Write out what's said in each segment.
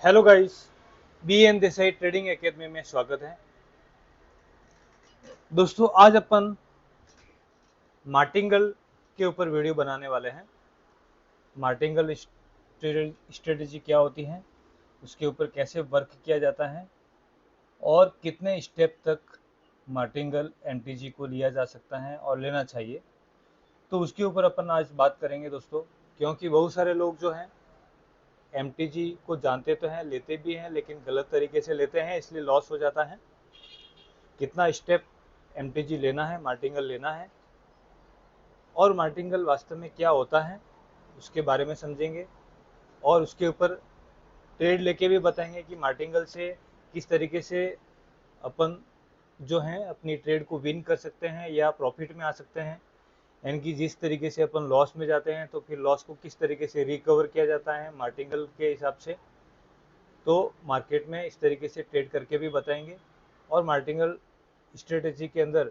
Hello guys, B N Desai trading academy में स्वागत है। दोस्तों आज अपन मार्टिंगल के ऊपर वीडियो बनाने वाले हैं। मार्टिंगल स्ट्रेटेजी क्या होती है, उसके ऊपर कैसे वर्क किया जाता है और कितने स्टेप तक मार्टिंगल एमटीजी को लिया जा सकता है और लेना चाहिए, तो उसके ऊपर अपन आज बात करेंगे दोस्तों। क्योंकि बहुत सारे लोग जो हैं एमटीजी को जानते तो हैं, लेते भी हैं, लेकिन गलत तरीके से लेते हैं, इसलिए लॉस हो जाता है। कितना स्टेप एमटीजी लेना है, मार्टिंगल लेना है, और मार्टिंगल वास्तव में क्या होता है उसके बारे में समझेंगे। और उसके ऊपर ट्रेड लेके भी बताएंगे कि मार्टिंगल से किस तरीके से अपन जो है अपनी ट्रेड को विन कर सकते हैं या प्रॉफिट में आ सकते हैं। यानी कि जिस तरीके से अपन लॉस में जाते हैं तो फिर लॉस को किस तरीके से रिकवर किया जाता है मार्टिंगल के हिसाब से, तो मार्केट में इस तरीके से ट्रेड करके भी बताएंगे। और मार्टिंगल स्ट्रेटेजी के अंदर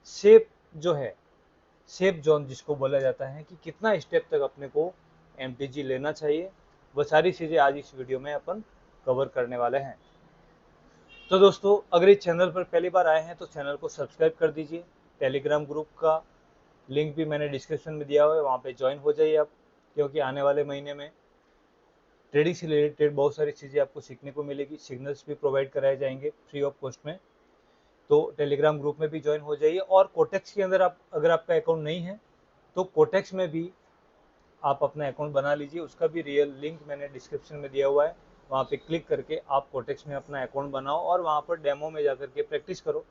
सेफ जो है, सेफ जोन जिसको बोला जाता है कि कितना स्टेप तक अपने को एमटीजी लेना चाहिए, वो सारी चीज़ें आज इस वीडियो में अपन कवर करने वाले हैं। तो दोस्तों अगर इस चैनल पर पहली बार आए हैं तो चैनल को सब्सक्राइब कर दीजिए। टेलीग्राम ग्रुप का लिंक भी मैंने डिस्क्रिप्शन में दिया हुआ है, वहाँ पे ज्वाइन हो जाइए आप, क्योंकि आने वाले महीने में ट्रेडिंग से रिलेटेड बहुत सारी चीज़ें आपको सीखने को मिलेगी। सिग्नल्स भी प्रोवाइड कराए जाएंगे फ्री ऑफ कॉस्ट में, तो टेलीग्राम ग्रुप में भी ज्वाइन हो जाइए। और कोटेक्स के अंदर आप अगर आपका अकाउंट नहीं है तो कोटेक्स में भी आप अपना अकाउंट बना लीजिए, उसका भी रियल लिंक मैंने डिस्क्रिप्शन में दिया हुआ है। वहाँ पे क्लिक करके आप कोटेक्स में अपना अकाउंट बनाओ और वहाँ पर डेमो में जाकर के प्रैक्टिस करो।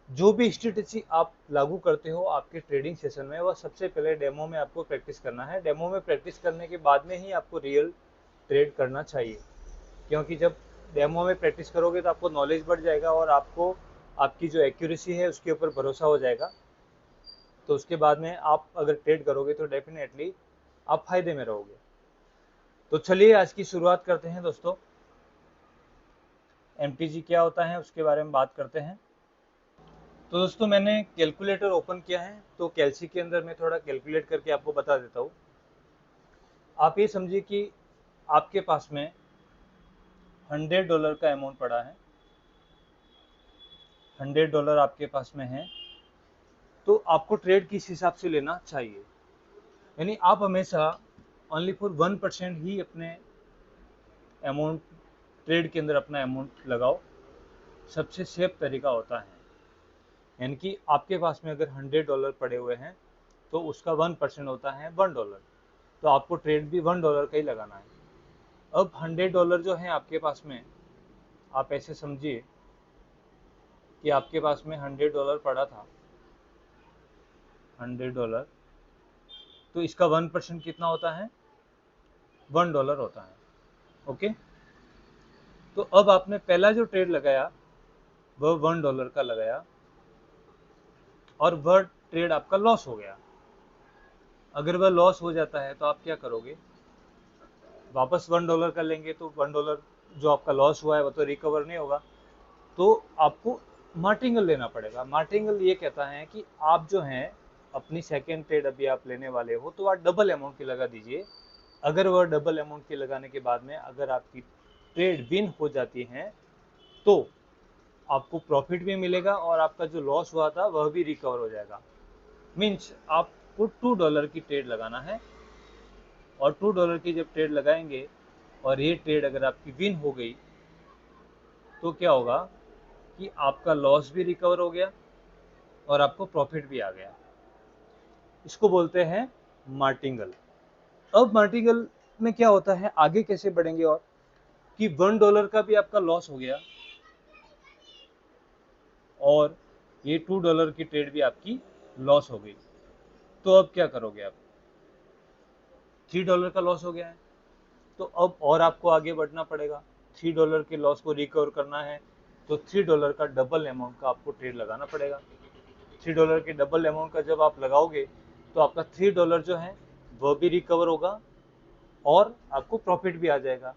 जो भी स्ट्रेटेजी आप लागू करते हो आपके ट्रेडिंग सेशन में, वह सबसे पहले डेमो में आपको प्रैक्टिस करना है। डेमो में प्रैक्टिस करने के बाद में ही आपको रियल ट्रेड करना चाहिए, क्योंकि जब डेमो में प्रैक्टिस करोगे तो आपको नॉलेज बढ़ जाएगा और आपको आपकी जो एक्यूरेसी है उसके ऊपर भरोसा हो जाएगा। तो उसके बाद में आप अगर ट्रेड करोगे तो डेफिनेटली आप फायदे में रहोगे। तो चलिए आज की शुरुआत करते हैं दोस्तों। एमटीजी क्या होता है उसके बारे में बात करते हैं। तो दोस्तों मैंने कैलकुलेटर ओपन किया है, तो कैलसी के अंदर मैं थोड़ा कैलकुलेट करके आपको बता देता हूँ। आप ये समझिए कि आपके पास में $100 का अमाउंट पड़ा है, $100 आपके पास में है, तो आपको ट्रेड किस हिसाब से लेना चाहिए। यानी आप हमेशा ओनली फॉर 1% ही अपने अमाउंट ट्रेड के अंदर अपना अमाउंट लगाओ, सबसे सेफ तरीका होता है। यानी कि आपके पास में अगर $100 पड़े हुए हैं तो उसका 1% होता है $1, तो आपको ट्रेड भी $1 का ही लगाना है। अब $100 जो है आपके पास में, आप ऐसे समझिए कि आपके पास में $100 पड़ा था, $100, तो इसका 1% कितना होता है, $1 होता है। ओके, तो अब आपने पहला जो ट्रेड लगाया वह $1 का लगाया और वह ट्रेड आपका लॉस हो गया। अगर वह लॉस हो जाता है तो आप क्या करोगे, वापस $1 का लेंगे, तो $1 जो आपका लॉस हुआ है वो तो रिकवर नहीं होगा, तो आपको मार्टिंगल लेना पड़ेगा। मार्टिंगल ये कहता है कि आप जो हैं अपनी सेकेंड ट्रेड अभी आप लेने वाले हो तो आप डबल अमाउंट की लगा दीजिए। अगर वह डबल अमाउंट की लगाने के बाद में अगर आपकी ट्रेड विन हो जाती है तो आपको प्रॉफिट भी मिलेगा और आपका जो लॉस हुआ था वह भी रिकवर हो जाएगा। मीन्स आपको $2 की ट्रेड लगाना है, और $2 की जब ट्रेड लगाएंगे और ये ट्रेड अगर आपकी विन हो गई तो क्या होगा कि आपका लॉस भी रिकवर हो गया और आपको प्रॉफिट भी आ गया। इसको बोलते हैं मार्टिंगल। अब मार्टिंगल में क्या होता है, आगे कैसे बढ़ेंगे, और कि $1 का भी आपका लॉस हो गया और ये $2 की ट्रेड भी आपकी लॉस हो गई, तो अब क्या करोगे आप, $3 का लॉस हो गया है, तो अब और आपको आगे बढ़ना पड़ेगा। $3 के लॉस को रिकवर करना है तो $3 का डबल अमाउंट का आपको ट्रेड लगाना पड़ेगा। $3 के डबल अमाउंट का जब आप लगाओगे तो आपका $3 जो है वह भी रिकवर होगा और आपको प्रॉफिट भी आ जाएगा।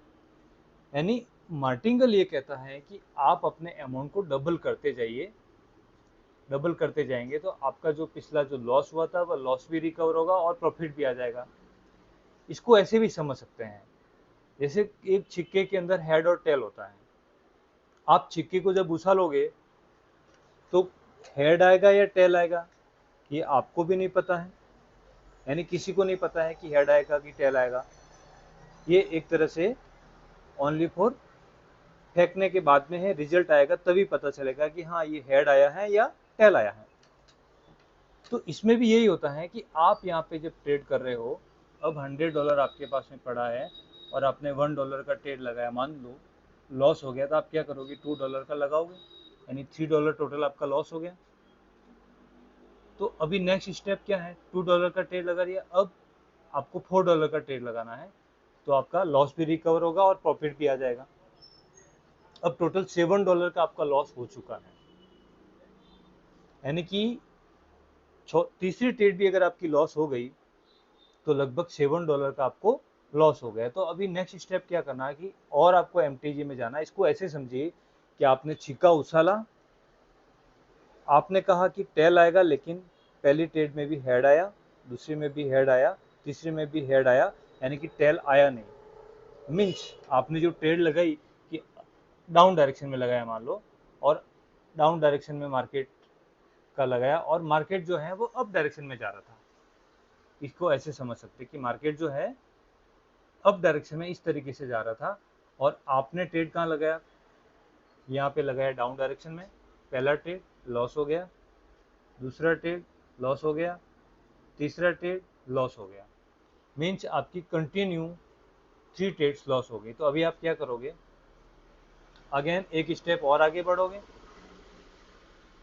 यानी मार्टिंगल ये कहता है कि आप अपने अमाउंट को डबल करते जाइए, डबल करते जाएंगे तो आपका जो पिछला जो लॉस हुआ था वह लॉस भी रिकवर होगा और प्रॉफिट भी आ जाएगा। इसको ऐसे भी समझ सकते हैं, जैसे एक सिक्के के अंदर हेड और टेल होता है, आप सिक्के को जब उछालोगे तो हेड आएगा या टेल आएगा ये आपको भी नहीं पता है, यानी किसी को नहीं पता है कि हेड आएगा कि टेल आएगा। ये एक तरह से ओनली फॉर फेंकने के बाद में है, रिजल्ट आएगा तभी पता चलेगा कि हाँ ये हेड आया है या टेल आया है। तो इसमें भी यही होता है कि आप यहाँ पे जब ट्रेड कर रहे हो, अब $100 आपके पास में पड़ा है और आपने $1 का ट्रेड लगाया, मान लो लॉस हो गया, तो आप क्या करोगे, $2 का लगाओगे, यानी $3 टोटल आपका लॉस हो गया। तो अभी नेक्स्ट स्टेप क्या है, $2 का ट्रेड लगा दिया, अब आपको $4 का ट्रेड लगाना है, तो आपका लॉस भी रिकवर होगा और प्रॉफिट भी आ जाएगा। अब टोटल $7 का आपका लॉस हो चुका है, यानी कि तीसरी ट्रेड भी अगर आपकी लॉस हो गई तो लगभग $7 का आपको लॉस हो गया। तो अभी नेक्स्ट स्टेप क्या करना है कि और आपको एमटीजी में जाना है। इसको ऐसे समझिए कि आपने छिक्का उछाला, आपने कहा कि टेल आएगा, लेकिन पहली ट्रेड में भी हेड आया, दूसरी में भी हेड आया, तीसरी में भी हेड आया, यानी कि टेल आया नहीं। मीन्स आपने जो ट्रेड लगाई कि डाउन डायरेक्शन में लगाया मान लो, और डाउन डायरेक्शन में मार्केट का लगाया और मार्केट जो है वो अप डायरेक्शन में जा रहा था। इसको ऐसे समझ सकते कि मार्केट जो है अप डायरेक्शन में इस तरीके से जा रहा था और आपने ट्रेड कहाँ लगाया, यहाँ पे लगाया डाउन डायरेक्शन में। पहला ट्रेड लॉस हो गया, दूसरा ट्रेड लॉस हो गया, तीसरा ट्रेड लॉस हो गया। मीन्स आपकी कंटिन्यू 3 ट्रेड्स लॉस हो गई। तो अभी आप क्या करोगे, अगेन एक स्टेप और आगे बढ़ोगे,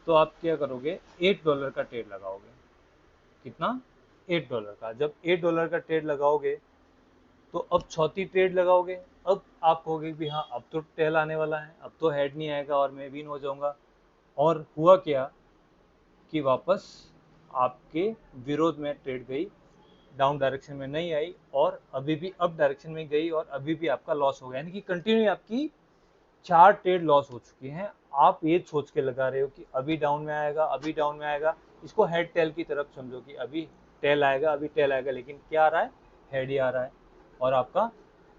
तो आप क्या करोगे, $8 का ट्रेड लगाओगे। कितना, $8 का। जब $8 का ट्रेड लगाओगे तो अब चौथी ट्रेड लगाओगे। अब आप कहोगे भी हाँ अब तो टेल आने वाला है, अब तो हेड नहीं आएगा और मैं विन हो जाऊंगा। और हुआ क्या कि वापस आपके विरोध में ट्रेड गई, डाउन डायरेक्शन में नहीं आई और अभी भी अप डायरेक्शन में गई और अभी भी आपका लॉस हो गया, यानी कि कंटिन्यू आपकी 4 ट्रेड लॉस हो चुकी हैं। आप ये सोच के लगा रहे हो कि अभी डाउन में आएगा, अभी डाउन में आएगा। इसको हेड टेल की तरफ समझो कि अभी टेल आएगा, अभी टेल आएगा, लेकिन क्या आ रहा है, हेड ही आ रहा है और आपका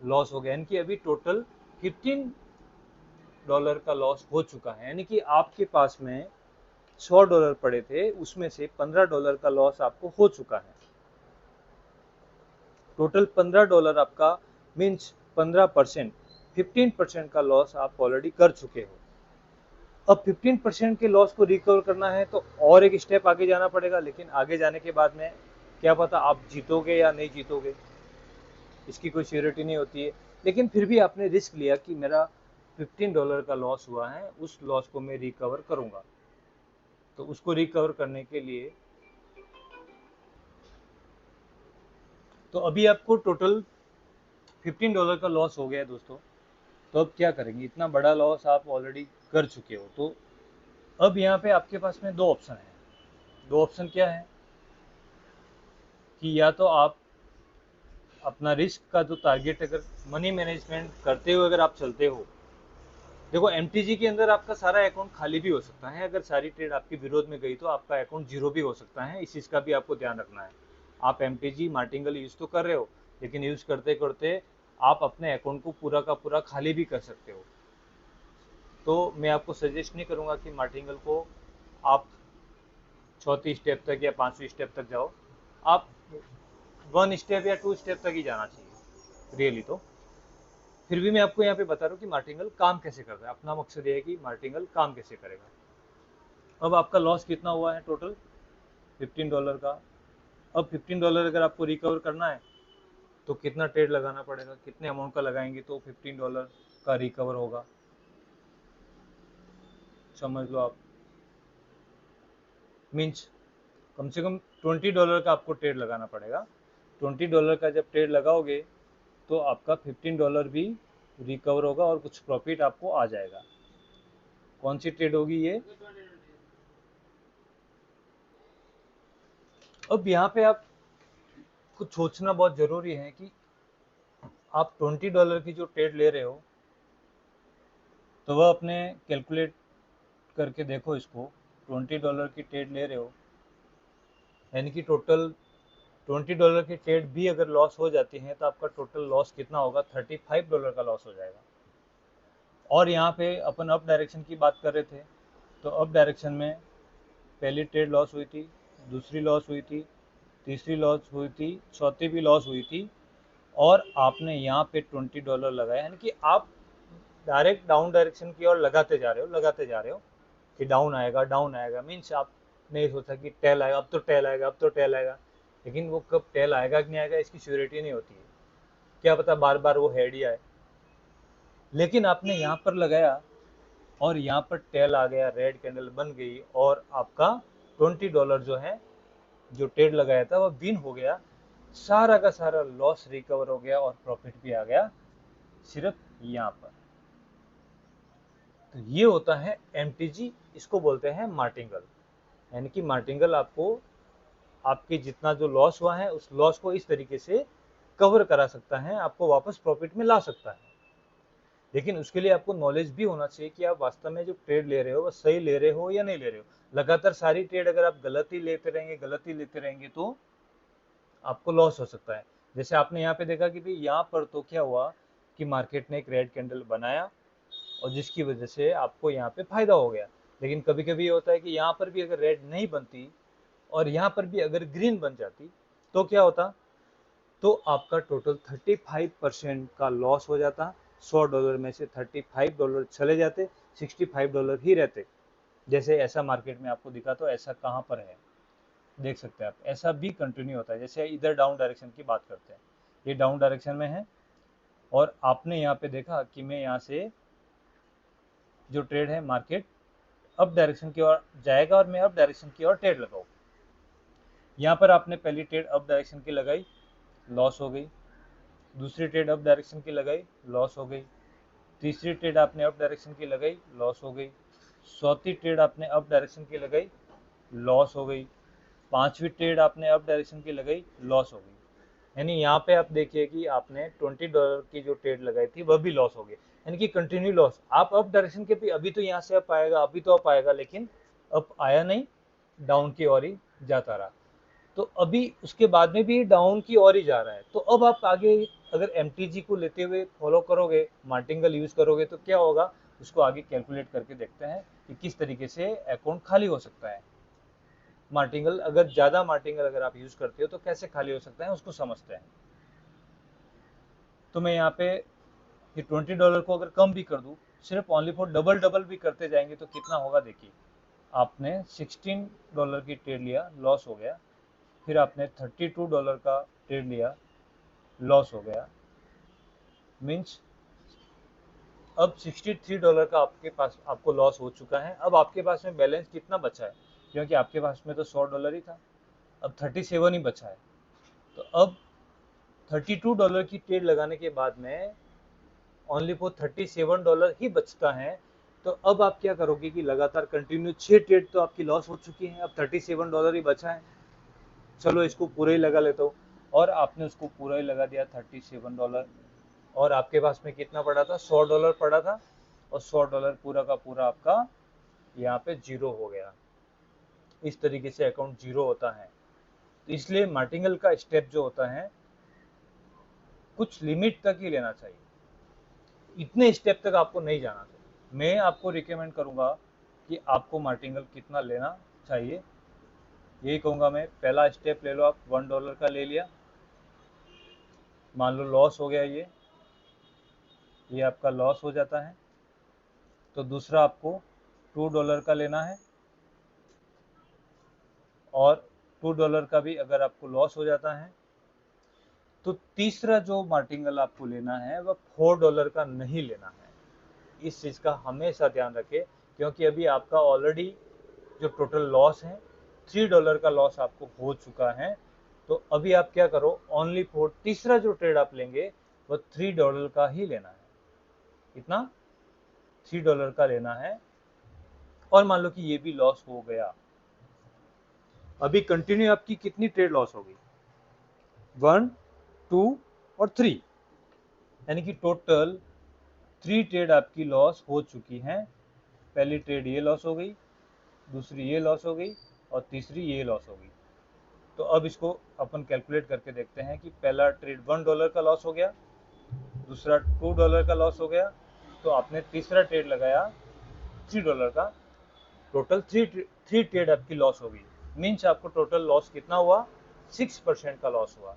लॉस हो गया। यानी कि अभी टोटल $15 का लॉस हो चुका है, यानी कि आपके पास में $100 पड़े थे, उसमें से $15 का लॉस आपको हो चुका है। टोटल $15 आपका मीन्स 15%, 15% का लॉस आप ऑलरेडी कर चुके हो। अब 15% के लॉस को रिकवर करना है तो और एक स्टेप आगे जाना पड़ेगा, लेकिन आगे जाने के बाद में क्या पता आप जीतोगे या नहीं जीतोगे, इसकी कोई श्योरिटी नहीं होती है। लेकिन फिर भी आपने रिस्क लिया कि मेरा $15 का लॉस हुआ है, उस लॉस को मैं रिकवर करूंगा। तो उसको रिकवर करने के लिए तो अभी आपको टोटल $15 का लॉस हो गया है दोस्तों। तो अब क्या करेंगे, इतना बड़ा लॉस आप ऑलरेडी कर चुके हो। तो अब यहाँ पे आपके पास में दो ऑप्शन है। दो ऑप्शन क्या है कि या तो आप अपना रिस्क का जो टारगेट, अगर मनी मैनेजमेंट करते हुए अगर आप चलते हो, देखो एमटीजी के अंदर आपका सारा अकाउंट खाली भी हो सकता है, अगर सारी ट्रेड आपके विरोध में गई तो आपका अकाउंट जीरो भी हो सकता है। इस चीज़ का भी आपको ध्यान रखना है। आप एमटीजी मार्टिंगल यूज तो कर रहे हो, लेकिन यूज करते करते आप अपने अकाउंट को पूरा का पूरा खाली भी कर सकते हो। तो मैं आपको सजेस्ट नहीं करूंगा कि मार्टिंगल को आप चौथी स्टेप तक या पांचवी स्टेप तक जाओ। आप 1 स्टेप या 2 स्टेप तक ही जाना चाहिए रियली। तो फिर भी मैं आपको यहाँ पे बता रहा हूँ कि मार्टिंगल काम कैसे करता है। अपना मकसद ये है कि मार्टिंगल काम कैसे करेगा। अब आपका लॉस कितना हुआ है टोटल, $15 का। अब $15 अगर आपको रिकवर करना है तो कितना ट्रेड लगाना पड़ेगा, कितने अमाउंट का लगाएंगे तो $15 का रिकवर होगा, समझ लो आप। मीन्स कम से कम $20 का आपको ट्रेड लगाना पड़ेगा। $20 का जब ट्रेड लगाओगे तो आपका $15 भी रिकवर होगा और कुछ प्रॉफिट आपको आ जाएगा। कौन सी ट्रेड होगी ये, अब यहाँ पे आप कुछ सोचना बहुत जरूरी है कि आप $20 की जो ट्रेड ले रहे हो तो वह अपने कैलकुलेट करके देखो इसको। $20 की ट्रेड ले रहे हो यानी कि टोटल $20 की ट्रेड भी अगर लॉस हो जाती है तो आपका टोटल लॉस कितना होगा, $35 का लॉस हो जाएगा। और यहाँ पे अपन अप डायरेक्शन की बात कर रहे थे, तो अप डायरेक्शन में पहली ट्रेड लॉस हुई थी, दूसरी लॉस हुई थी, तीसरी लॉस हुई थी, चौथी भी लॉस हुई थी, और आपने यहाँ पे $20 लगाया, यानी कि आप डायरेक्ट डाउन डायरेक्शन की ओर लगाते जा रहे हो कि डाउन आएगा मीन्स आप नहीं सोचा कि टेल आएगा, अब तो टेल आएगा, अब तो टेल आएगा, लेकिन वो कब टेल आएगा कि नहीं आएगा इसकी श्योरिटी नहीं होती है, क्या पता बार बार वो हेड ही आए। लेकिन आपने यहाँ पर लगाया और यहाँ पर टेल आ गया, रेड कैंडल बन गई, और आपका $20 जो है, जो ट्रेड लगाया था वो विन हो गया, सारा का सारा लॉस रिकवर हो गया और प्रॉफिट भी आ गया सिर्फ यहाँ पर। तो ये होता है एमटीजी, इसको बोलते हैं मार्टिंगल। यानी कि मार्टिंगल आपको आपके जितना जो लॉस हुआ है उस लॉस को इस तरीके से कवर करा सकता है, आपको वापस प्रॉफिट में ला सकता है। लेकिन उसके लिए आपको नॉलेज भी होना चाहिए कि आप वास्तव में जो ट्रेड ले रहे हो वो सही ले रहे हो या नहीं ले रहे हो। लगातार सारी ट्रेड अगर आप गलत ही लेते रहेंगे तो आपको लॉस हो सकता है। जैसे आपने यहाँ पे देखा कि भाई यहाँ पर तो क्या हुआ कि मार्केट ने एक रेड कैंडल बनाया और जिसकी वजह से आपको यहाँ पे फायदा हो गया। लेकिन कभी कभी ये होता है कि यहाँ पर भी अगर रेड नहीं बनती और यहाँ पर भी अगर ग्रीन बन जाती तो क्या होता, तो आपका टोटल 35% का लॉस हो जाता। $100 में से $35 चले जाते, $65 ही रहते। जैसे ऐसा मार्केट में आपको दिखा, तो ऐसा कहाँ पर है देख सकते हैं आप, ऐसा भी कंटिन्यू होता है। जैसे इधर डाउन डायरेक्शन की बात करते हैं, ये डाउन डायरेक्शन में है और आपने यहाँ पे देखा कि मैं यहाँ से जो ट्रेड है मार्केट अप डायरेक्शन की ओर जाएगा और मैं अप डायरेक्शन की ओर ट्रेड लगाऊँ। यहाँ पर आपने पहली ट्रेड अप डायरेक्शन की लगाई, लॉस हो गई। दूसरी ट्रेड अप डायरेक्शन की लगाई, लॉस हो गई। तीसरी ट्रेड आपने अप डायरेक्शन की लगाई, लॉस हो गई। चौथी ट्रेड आपने अप डायरेक्शन की लगाई, लॉस हो गई। पांचवी ट्रेड आपने अप डायरेक्शन की लगाई, लॉस हो गई। यानी यहाँ पे आप देखिए कि आपने $20 की जो ट्रेड लगाई थी वह भी लॉस हो गई, यानी कि कंटिन्यू लॉस। आप अप डायरेक्शन के भी अभी तो यहाँ से अप आएगा, अभी तो अप आएगा, लेकिन अप आया नहीं, डाउन की ओर ही जाता रहा। तो अभी उसके बाद में भी डाउन की ओर ही जा रहा है। तो अब आप आगे अगर एमटीजी को लेते हुए फॉलो करोगे, मार्टिंगल यूज करोगे, तो क्या होगा उसको आगे कैलकुलेट करके देखते हैं कि किस तरीके से अकाउंट खाली हो सकता है। मार्टिंगल अगर आप यूज करते हो तो कैसे खाली हो सकता है उसको समझते हैं। तो मैं यहाँ पे ये $20 को अगर कम भी कर दूं, सिर्फ ओनली फॉर डबल डबल भी करते जाएंगे तो कितना होगा देखिए। आपने $16 की ट्रेड लिया, लॉस हो गया। फिर आपने $32 का ट्रेड लिया, लॉस हो गया। मीन्स अब $63 का आपके पास आपको लॉस हो चुका है। अब आपके पास में बैलेंस कितना बचा है, क्योंकि आपके पास में तो $100 ही था, अब 37 ही बचा है। तो अब $32 की ट्रेड लगाने के बाद में ओनली फॉर $37 ही बचता है। तो अब आप क्या करोगे कि लगातार कंटिन्यू 6 ट्रेड तो आपकी लॉस हो चुकी है, अब $37 ही बचा है, चलो इसको पूरा ही लगा लेता हूँ। और आपने उसको पूरा ही लगा दिया $37, और आपके पास में कितना पड़ा था, $100 पड़ा था, और $100 पूरा का पूरा आपका यहाँ पे जीरो हो गया। इस तरीके से अकाउंट जीरो होता है। तो इसलिए मार्टिंगल का स्टेप जो होता है कुछ लिमिट तक ही लेना चाहिए, इतने स्टेप तक आपको नहीं जाना चाहिए। मैं आपको रिकमेंड करूंगा कि आपको मार्टिंगल कितना लेना चाहिए, यही कहूंगा मैं। पहला स्टेप ले लो आप, $1 का ले लिया, मान लो लॉस हो गया, ये आपका लॉस हो जाता है। तो दूसरा आपको $2 का लेना है, और $2 का भी अगर आपको लॉस हो जाता है तो तीसरा जो मार्टिंगल आपको लेना है वह $4 का नहीं लेना है। इस चीज का हमेशा ध्यान रखें, क्योंकि अभी आपका ऑलरेडी जो टोटल लॉस है $3 का लॉस आपको हो चुका है। तो अभी आप क्या करो, ओनली फॉर तीसरा जो ट्रेड आप लेंगे वह $3 का ही लेना है। कितना, $3 का लेना है। और मान लो कि ये भी लॉस हो गया, अभी कंटिन्यू आपकी कितनी ट्रेड लॉस होगी, 1, 2 और 3, यानी कि टोटल 3 ट्रेड आपकी लॉस हो चुकी हैं। पहली ट्रेड ये लॉस हो गई, दूसरी ये लॉस हो गई, और तीसरी ये लॉस हो गई। तो अब इसको अपन कैलकुलेट करके देखते हैं कि पहला ट्रेड $1 का लॉस हो गया, दूसरा $2 का लॉस हो गया, तो आपने तीसरा ट्रेड लगाया $3 का, टोटल थ्री ट्रेड आपकी लॉस हो गई। मीन्स आपको टोटल लॉस कितना हुआ, 6% का लॉस हुआ।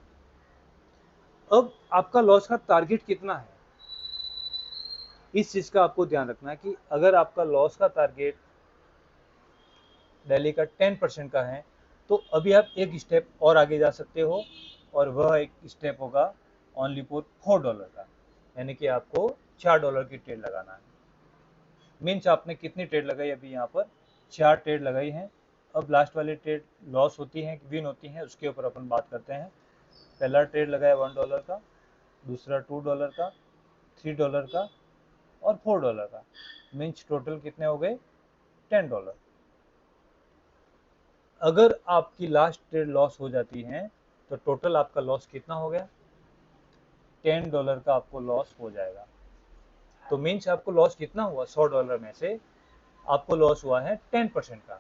अब आपका लॉस का टारगेट कितना है, इस चीज का आपको ध्यान रखना है कि अगर आपका लॉस का टारगेट डेली का 10% का है, तो अभी आप एक स्टेप और आगे जा सकते हो, और वह एक स्टेप होगा ओनली फॉर $4 का, यानी कि आपको $4 की ट्रेड लगाना है। मीन्स आपने कितनी ट्रेड लगाई, अभी यहाँ पर 4 ट्रेड लगाई हैं। अब लास्ट वाली ट्रेड लॉस होती है कि विन होती है, उसके ऊपर अपन बात करते हैं। पहला ट्रेड लगाया $1 का, दूसरा $2 का, $3 का और $4 का। मीन्स टोटल कितने हो गए, $10। अगर आपकी लास्ट ट्रेड लॉस हो जाती है तो टोटल आपका लॉस कितना हो गया, $10 का आपको लॉस हो जाएगा। तो मीन्स आपको लॉस कितना हुआ, $100 में से आपको लॉस हुआ है 10% का।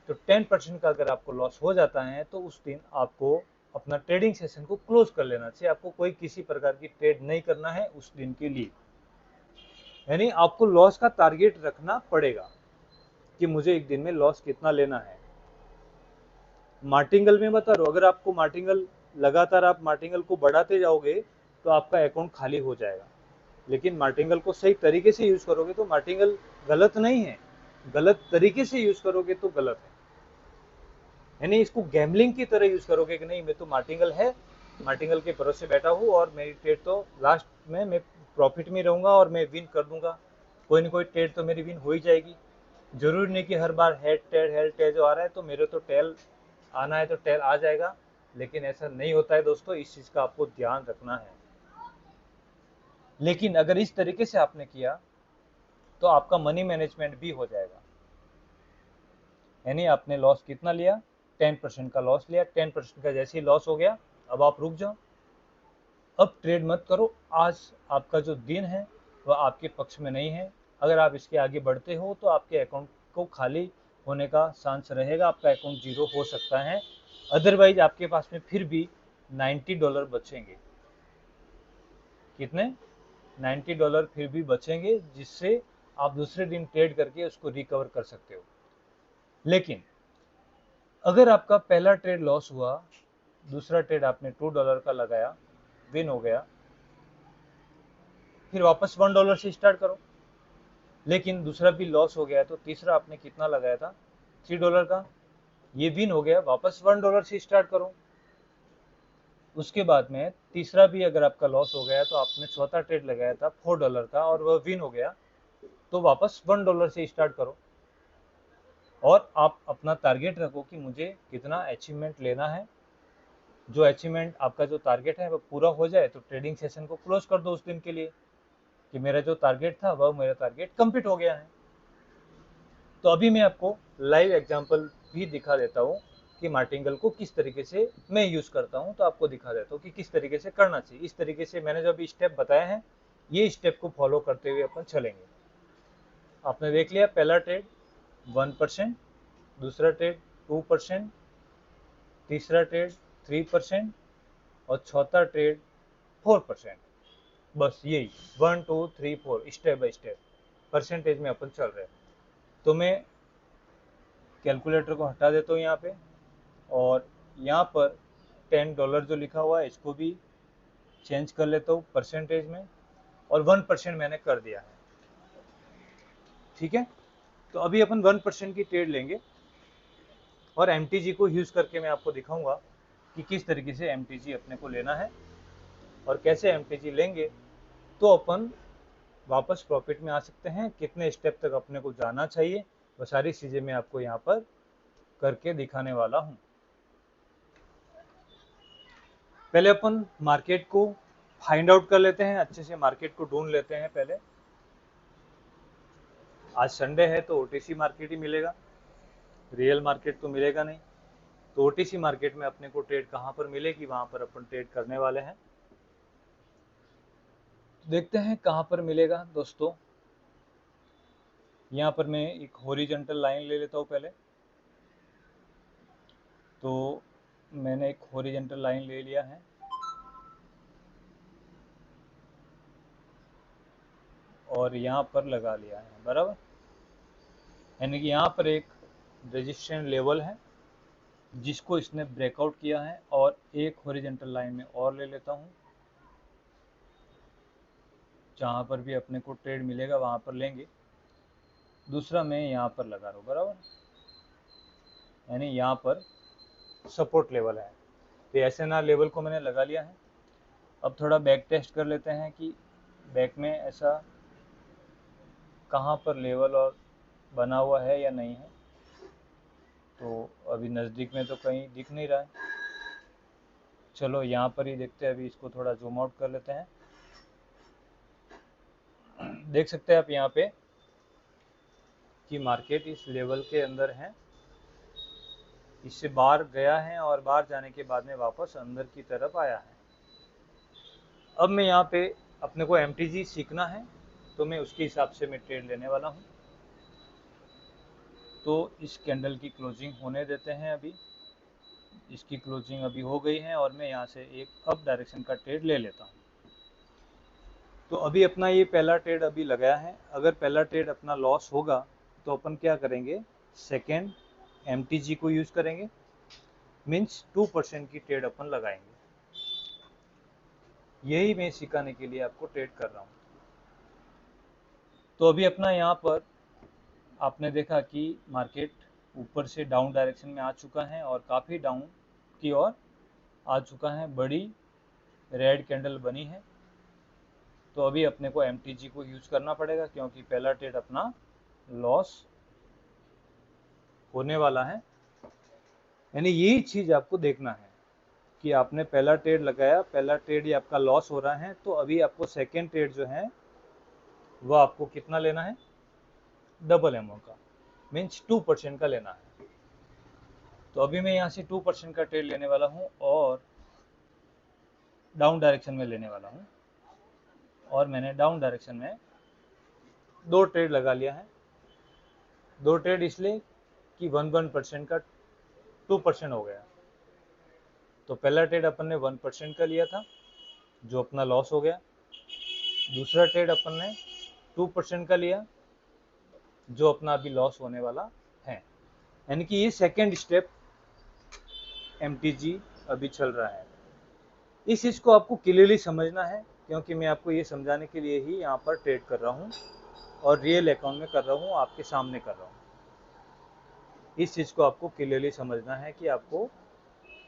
तो 10% का अगर आपको लॉस हो जाता है तो उस दिन आपको अपना ट्रेडिंग सेशन को क्लोज कर लेना चाहिए। आपको कोई किसी प्रकार की ट्रेड नहीं करना है उस दिन के लिए, यानी आपको लॉस का टारगेट रखना पड़ेगा कि मुझे एक दिन में लॉस कितना लेना है। मार्टिंगल में बता रहा हूं, अगर आपको मार्टिंगल लगातार आप मार्टिंगल को बढ़ाते जाओगे तो आपका अकाउंट खाली हो जाएगा। लेकिन मार्टिंगल को सही तरीके से यूज करोगे तो मार्टिंगल गलत नहीं है, गलत तरीके से यूज करोगे तो गलत है। यानी इसको गैम्बलिंग की तरह यूज करोगे कि नहीं मैं तो मार्टिंगल है, मार्टिंगल के भरोसे बैठा हूँ और मेरी ट्रेड तो लास्ट में मैं प्रॉफिट में रहूंगा और मैं विन कर दूंगा, कोई ना कोई ट्रेड तो मेरी विन हो ही जाएगी। जरूरी नहीं कि हर बार हेड टेल जो आ रहा है तो मेरे तो टेल आना है तो टेल आ जाएगा, लेकिन ऐसा नहीं होता है दोस्तों, इस चीज का आपको ध्यान रखना है। लेकिन अगर इस तरीके से आपने किया तो आपका मनी मैनेजमेंट भी हो जाएगा। यानी आपने लॉस कितना लिया, 10% का लॉस लिया, 10% का जैसे ही लॉस हो गया अब आप रुक जाओ, अब ट्रेड मत करो। आज आपका जो दिन है वह आपके पक्ष में नहीं है। अगर आप इसके आगे बढ़ते हो तो आपके अकाउंट को खाली होने का चांस रहेगा, आपका अकाउंट जीरो हो सकता है। अदरवाइज आपके पास में फिर भी $90 बचेंगे। कितने, $90 फिर भी बचेंगे, जिससे आप दूसरे दिन ट्रेड करके उसको रिकवर कर सकते हो। लेकिन अगर आपका पहला ट्रेड लॉस हुआ, दूसरा ट्रेड आपने $2 का लगाया, विन हो गया, फिर वापस $1 से स्टार्ट करो। लेकिन दूसरा भी लॉस हो गया तो तीसरा आपने कितना लगाया था, $3 का, ये विन हो गया, वापस $1 से स्टार्ट करो। उसके बाद में तीसरा भी अगर आपका लॉस हो गया तो आपने चौथा ट्रेड लगाया था $4 का और वह विन हो गया, तो वापस $1 से स्टार्ट करो और आप अपना टारगेट रखो कि मुझे कितना अचीवमेंट लेना है। जो अचीवमेंट आपका जो टारगेट है वो पूरा हो जाए तो ट्रेडिंग सेशन को क्लोज कर दो उस दिन के लिए कि मेरा जो टारगेट था वह मेरा टारगेट कंप्लीट हो गया है। तो अभी मैं आपको लाइव एग्जांपल भी दिखा देता हूँ कि मार्टिंगल को किस तरीके से मैं यूज करता हूँ, तो आपको दिखा देता हूँ कि किस तरीके से करना चाहिए। इस तरीके से मैंने जो अभी स्टेप बताए हैं ये स्टेप को फॉलो करते हुए अपन चलेंगे। आपने देख लिया, पहला ट्रेड 1%, दूसरा ट्रेड 2%, तीसरा ट्रेड 3% और चौथा ट्रेड 4%। बस यही 1 2 3 4 स्टेप बाय स्टेप परसेंटेज में अपन चल रहे हैं। तो मैं कैलकुलेटर को हटा देता हूँ यहाँ पे, और यहाँ पर $10 जो लिखा हुआ है इसको भी चेंज कर लेता हूँ परसेंटेज में, और 1% मैंने कर दिया है। ठीक है, तो अभी अपन 1% की ट्रेड लेंगे और MTG को यूज करके मैं आपको दिखाऊंगा कि किस तरीके से MTG अपने को लेना है और कैसे MTG लेंगे तो अपन वापस प्रॉफिट में आ सकते हैं, कितने स्टेप तक अपने को जाना चाहिए, वो सारी चीजें मैं आपको यहाँ पर करके दिखाने वाला हूँ। पहले अपन मार्केट को फाइंड आउट कर लेते हैं, अच्छे से मार्केट को ढूंढ लेते हैं पहले। आज संडे है तो OTC मार्केट ही मिलेगा, रियल मार्केट तो मिलेगा नहीं। तो OTC मार्केट में अपने को ट्रेड कहाँ पर मिलेगी, वहां पर अपन ट्रेड करने वाले हैं। देखते हैं कहाँ पर मिलेगा दोस्तों। यहाँ पर मैं एक हॉरिजॉन्टल लाइन ले लेता हूँ पहले। तो मैंने एक हॉरिजॉन्टल लाइन ले लिया है और यहाँ पर लगा लिया है, बराबर। यानी कि यहाँ पर एक रेजिस्टेंस लेवल है जिसको इसने ब्रेकआउट किया है, और एक हॉरिजॉन्टल लाइन में और ले लेता हूँ, जहाँ पर भी अपने को ट्रेड मिलेगा वहाँ पर लेंगे। दूसरा मैं यहाँ पर लगा रहा हूँ, बराबर, यानी यहाँ पर सपोर्ट लेवल है। तो ऐसे ना लेवल को मैंने लगा लिया है। अब थोड़ा बैक टेस्ट कर लेते हैं कि बैक में ऐसा कहाँ पर लेवल और बना हुआ है या नहीं है। तो अभी नज़दीक में तो कहीं दिख नहीं रहा है। चलो यहाँ पर ही देखते हैं। अभी इसको थोड़ा जूम आउट कर लेते हैं। देख सकते हैं आप यहाँ पे कि मार्केट इस लेवल के अंदर है, इससे बाहर गया है और बाहर जाने के बाद में वापस अंदर की तरफ आया है। अब मैं यहाँ पे अपने को MTG सीखना है, तो मैं उसके हिसाब से मैं ट्रेड लेने वाला हूँ। तो इस कैंडल की क्लोजिंग होने देते हैं। अभी इसकी क्लोजिंग अभी हो गई है और मैं यहाँ से एक अप डायरेक्शन का ट्रेड ले लेता हूँ। तो अभी अपना ये पहला ट्रेड अभी लगाया है। अगर पहला ट्रेड अपना लॉस होगा तो अपन क्या करेंगे, सेकेंड MTG को यूज़ करेंगे, मीन्स 2% की ट्रेड अपन लगाएंगे। यही मैं सिखाने के लिए आपको ट्रेड कर रहा हूँ। तो अभी अपना यहाँ पर आपने देखा कि मार्केट ऊपर से डाउन डायरेक्शन में आ चुका है और काफ़ी डाउन की ओर आ चुका है। बड़ी रेड कैंडल बनी है। तो अभी अपने को MTG को यूज़ करना पड़ेगा, क्योंकि पहला ट्रेड अपना लॉस होने वाला है। यानी यही चीज़ आपको देखना है कि आपने पहला ट्रेड लगाया, पहला ट्रेड ही आपका लॉस हो रहा है, तो अभी आपको सेकेंड ट्रेड जो है वो आपको कितना लेना है, डबल अमाउंट का, मीन्स 2% का लेना है। तो अभी मैं यहाँ से 2% का ट्रेड लेने वाला हूँ और डाउन डायरेक्शन में लेने वाला हूँ। और मैंने डाउन डायरेक्शन में 2 ट्रेड लगा लिया है। 2 ट्रेड इसलिए कि 1% का 2% हो गया। तो पहला ट्रेड अपन ने 1% का लिया था जो अपना लॉस हो गया। दूसरा ट्रेड अपन ने 2% का लिया जो अपना अभी लॉस होने वाला है। यानी कि ये सेकेंड स्टेप MTG अभी चल रहा है। इस चीज़ को आपको क्लियरली समझना है, क्योंकि मैं आपको ये समझाने के लिए ही यहाँ पर ट्रेड कर रहा हूँ और रियल अकाउंट में कर रहा हूँ, आपके सामने कर रहा हूँ। इस चीज़ को आपको क्लियरली समझना है कि आपको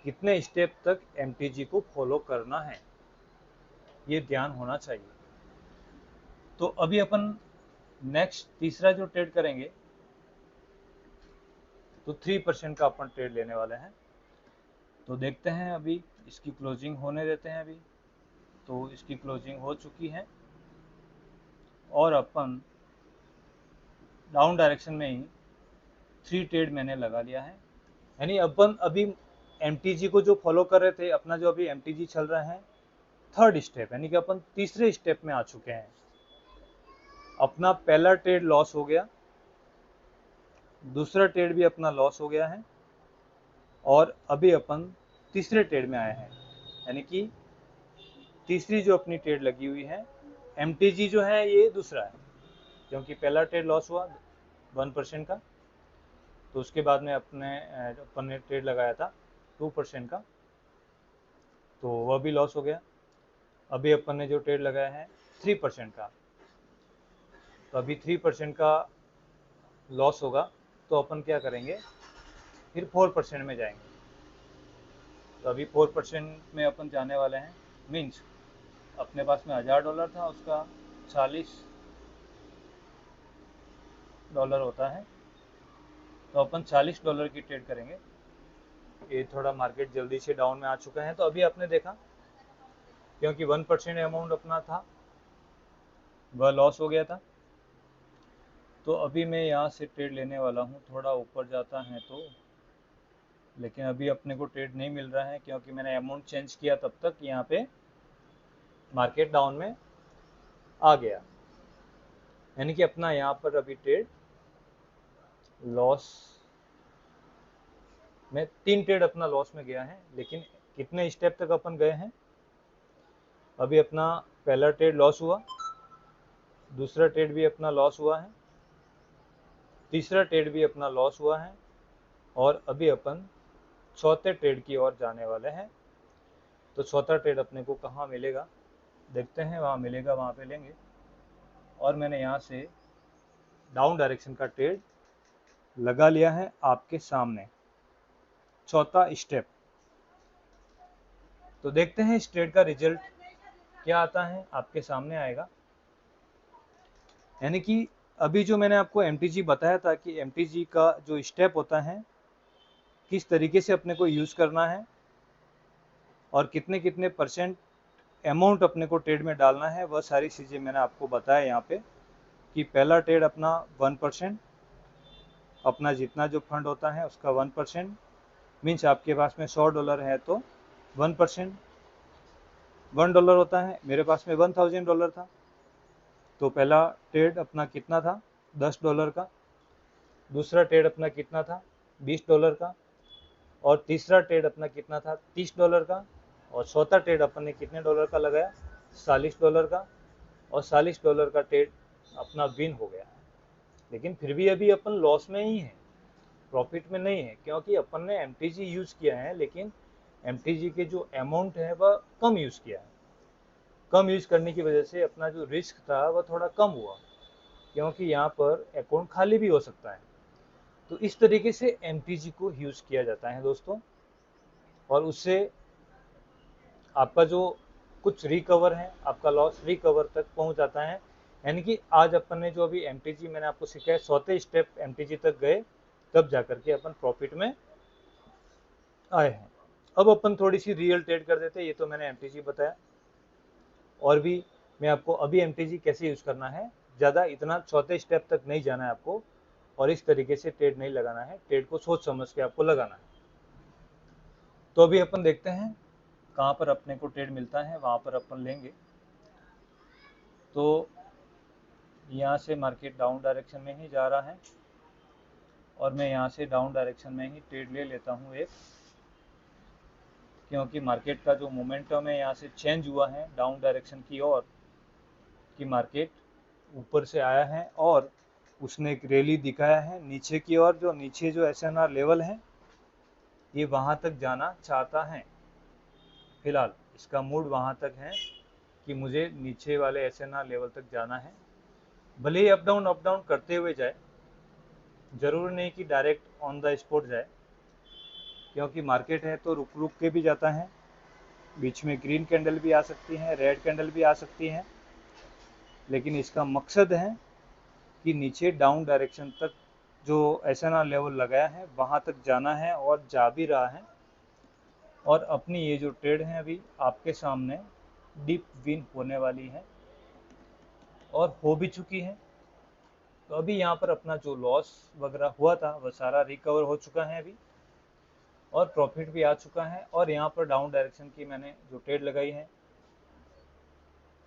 कितने स्टेप तक MTG को फॉलो करना है, ये ध्यान होना चाहिए। तो अभी अपन नेक्स्ट तीसरा जो ट्रेड करेंगे तो 3% का अपन ट्रेड लेने वाले हैं। तो देखते हैं, अभी इसकी क्लोजिंग होने देते हैं। अभी तो इसकी क्लोजिंग हो चुकी है और अपन डाउन डायरेक्शन में ही 3 ट्रेड मैंने लगा लिया है। यानी अपन अभी MTG को जो फॉलो कर रहे थे, अपना जो अभी MTG चल रहा है थर्ड स्टेप, यानी कि अपन तीसरे स्टेप में आ चुके हैं। अपना पहला ट्रेड लॉस हो गया, दूसरा ट्रेड भी अपना लॉस हो गया है और अभी अपन तीसरे ट्रेड में आए हैं। यानी कि तीसरी जो अपनी ट्रेड लगी हुई है, MTG जो है ये दूसरा है, क्योंकि पहला ट्रेड लॉस हुआ 1% का, तो उसके बाद में अपन ने ट्रेड लगाया था 2% का, तो वह भी लॉस हो गया। अभी अपन ने जो ट्रेड लगाया है 3% का, तो अभी 3% का लॉस होगा, तो अपन क्या करेंगे, फिर 4% में जाएंगे। तो अभी 4% में अपन जाने वाले हैं। मीन्स अपने पास में $1000 था, उसका $40 होता है, तो अपन $40 की ट्रेड करेंगे। ये थोड़ा मार्केट जल्दी से डाउन में आ चुका है, तो अभी आपने देखा क्योंकि 1% अमाउंट अपना था वह लॉस हो गया था। तो अभी मैं यहाँ से ट्रेड लेने वाला हूँ, थोड़ा ऊपर जाता है तो, लेकिन अभी अपने को ट्रेड नहीं मिल रहा है क्योंकि मैंने अमाउंट चेंज किया तब तक यहाँ पे मार्केट डाउन में आ गया। यानी कि अपना यहाँ पर अभी ट्रेड लॉस मैं 3 ट्रेड अपना लॉस में गया है, लेकिन कितने स्टेप तक अपन गए हैं? अभी अपना पहला ट्रेड लॉस हुआ, दूसरा ट्रेड भी अपना लॉस हुआ है, तीसरा ट्रेड भी अपना लॉस हुआ है, और अभी अपन चौथे ट्रेड की ओर जाने वाले हैं। तो चौथा ट्रेड अपने को कहाँ मिलेगा देखते हैं, वहाँ मिलेगा, वहाँ पे लेंगे। और मैंने यहाँ से डाउन डायरेक्शन का ट्रेड लगा लिया है आपके सामने, चौथा स्टेप। तो देखते हैं इस ट्रेड का रिजल्ट क्या आता है, आपके सामने आएगा। यानी कि अभी जो मैंने आपको MTG बताया था कि MTG का जो स्टेप होता है किस तरीके से अपने को यूज़ करना है और कितने कितने परसेंट अमाउंट अपने को ट्रेड में डालना है, वह सारी चीज़ें मैंने आपको बताया यहाँ पे। कि पहला ट्रेड अपना 1%, अपना जितना जो फंड होता है उसका 1%, मीन्स आपके पास में $100 है तो 1%, $1 होता है, मेरे पास में $1000 था। तो पहला ट्रेड अपना कितना था? $10 का। दूसरा ट्रेड अपना कितना था? $20 का। और तीसरा ट्रेड अपना कितना था? $30 का। और चौथा ट्रेड अपन ने कितने डॉलर का लगाया? $40 का। और $40 का ट्रेड अपना विन हो गया। लेकिन फिर भी अभी अपन लॉस में ही है, प्रॉफिट में नहीं है, क्योंकि अपन ने MTG यूज किया है, लेकिन MTG के जो अमाउंट है वह कम यूज किया है। कम यूज करने की वजह से अपना जो रिस्क था वह थोड़ा कम हुआ, क्योंकि यहाँ पर अकाउंट खाली भी हो सकता है। तो इस तरीके से MTG को यूज किया जाता है दोस्तों, और उससे आपका जो कुछ रिकवर है, आपका लॉस रिकवर तक पहुंच जाता है। यानी कि आज अपन ने जो अभी MTG मैंने आपको सिखाया, चौथे स्टेप MTG तक गए, तब जाकर के अपन प्रॉफिट में आए हैं। अब अपन थोड़ी सी रियल ट्रेड कर देते हैं। ये तो मैंने MTG बताया, और भी मैं आपको अभी MTG कैसे यूज करना है, ज़्यादा इतना चौथे स्टेप तक नहीं जाना है आपको, और इस तरीके से ट्रेड नहीं लगाना है, ट्रेड को सोच समझ के आपको लगाना है। तो अभी अपन देखते हैं कहाँ पर अपने को ट्रेड मिलता है, वहाँ पर अपन लेंगे। तो यहाँ से मार्केट डाउन डायरेक्शन में ही जा रहा है, और मैं यहाँ से डाउन डायरेक्शन में ही ट्रेड ले लेता हूँ एक, क्योंकि मार्केट का जो मोमेंटम है यहाँ से चेंज हुआ है डाउन डायरेक्शन की ओर, कि मार्केट ऊपर से आया है और उसने एक रैली दिखाया है नीचे की ओर। जो नीचे जो SNR लेवल है ये वहाँ तक जाना चाहता है। फिलहाल इसका मूड वहाँ तक है कि मुझे नीचे वाले SNR लेवल तक जाना है। भले ही अप डाउन करते हुए जाए, जरूरी नहीं कि डायरेक्ट ऑन द स्पॉट जाए, क्योंकि मार्केट है तो रुक रुक के भी जाता है। बीच में ग्रीन कैंडल भी आ सकती है, रेड कैंडल भी आ सकती है, लेकिन इसका मकसद है कि नीचे डाउन डायरेक्शन तक जो SNR लेवल लगाया है वहाँ तक जाना है, और जा भी रहा है। और अपनी ये जो ट्रेड है अभी आपके सामने डीप विन होने वाली है, और हो भी चुकी है। तो अभी यहाँ पर अपना जो लॉस वगैरह हुआ था वह सारा रिकवर हो चुका है अभी, और प्रॉफिट भी आ चुका है। और यहाँ पर डाउन डायरेक्शन की मैंने जो ट्रेड लगाई है